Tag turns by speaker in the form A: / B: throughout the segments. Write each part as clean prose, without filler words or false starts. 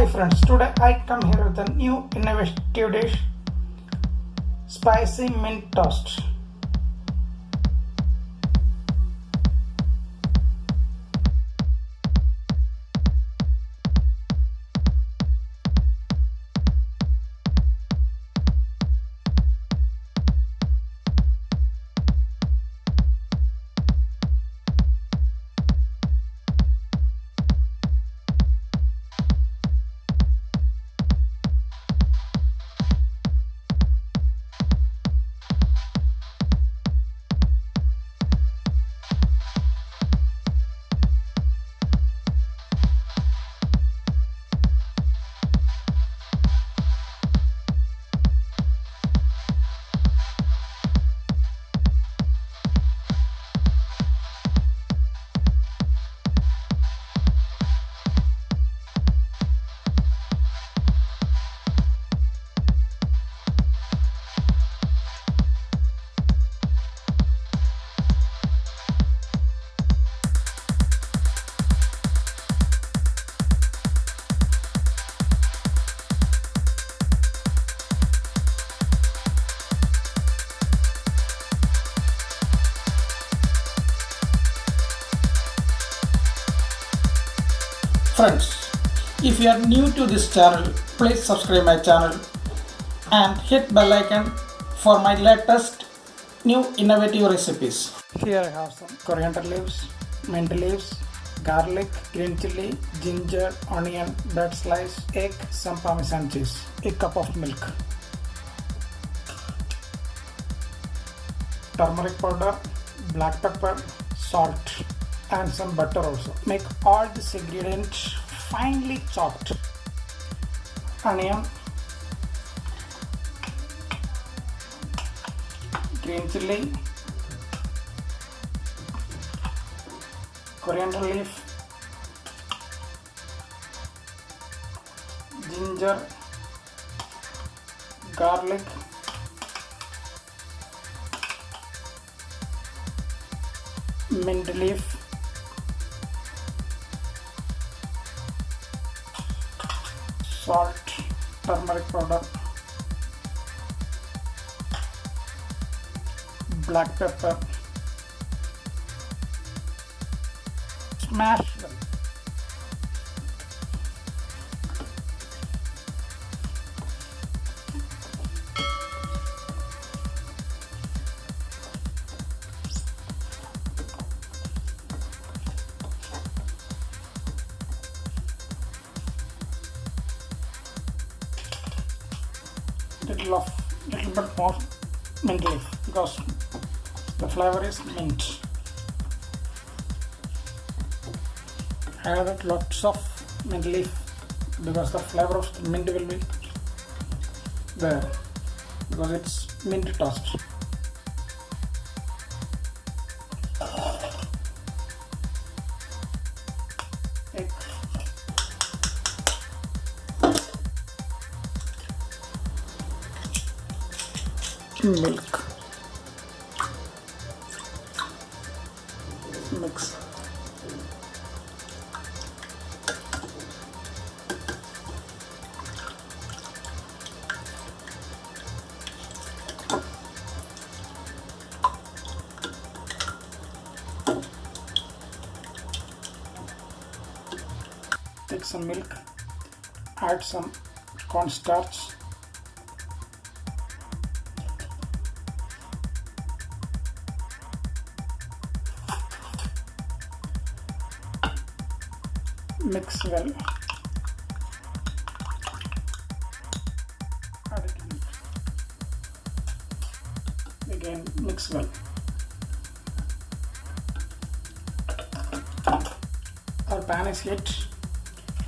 A: friends, today I come here with a new innovative dish, spicy mint toast. Friends, if you are new to this channel, please subscribe my channel and hit bell icon for my latest new innovative recipes. Here I have some coriander leaves, mint leaves, garlic, green chili, ginger, onion, bread slice, egg, some parmesan cheese, a cup of milk, turmeric powder, black pepper, salt, and some butter also. Make all these ingredients finely chopped. Onion, green chili, coriander leaf, ginger, garlic, mint leaf, salt, turmeric powder, black pepper, smash them. Little bit more mint leaf because the flavor is mint. I added lots of mint leaf because the flavor of the mint will be there because it's mint toast. Egg. Milk, mix, take some milk, add some cornstarch, mix well, add it in. Again mix well. Our pan is heat,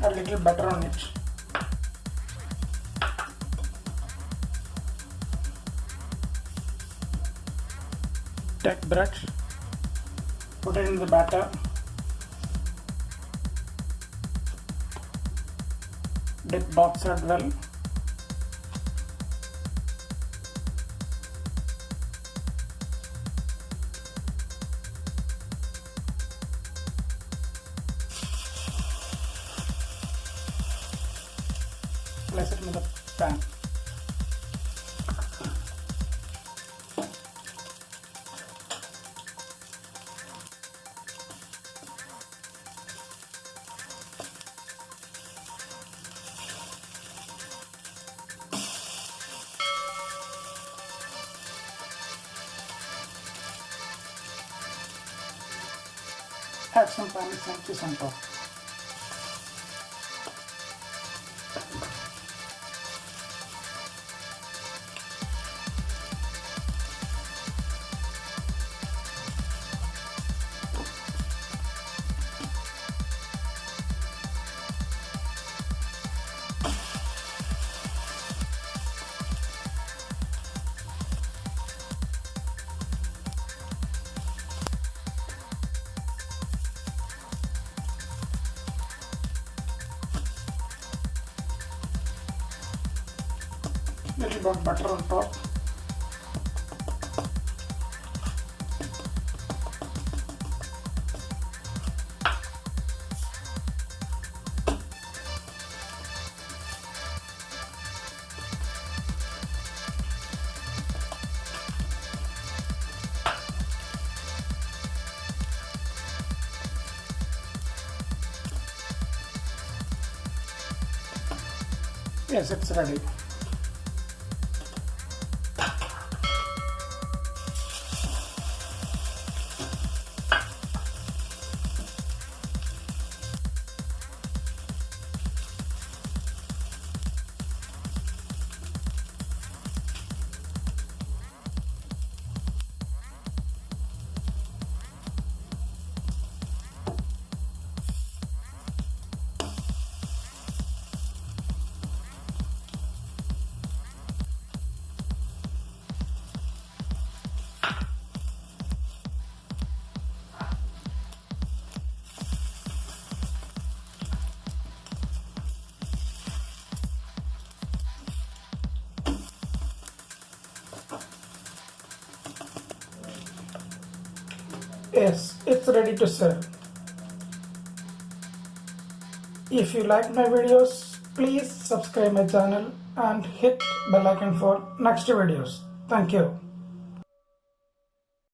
A: add a little butter on it. Take bread, put it in the batter. Dip both sides well. place it in the pan. Add some parmesan cheese on top. Little bit butter on top. Yes, it's ready. Yes, it's ready to serve. If you like my videos, please subscribe my channel and hit bell icon for next videos. Thank you.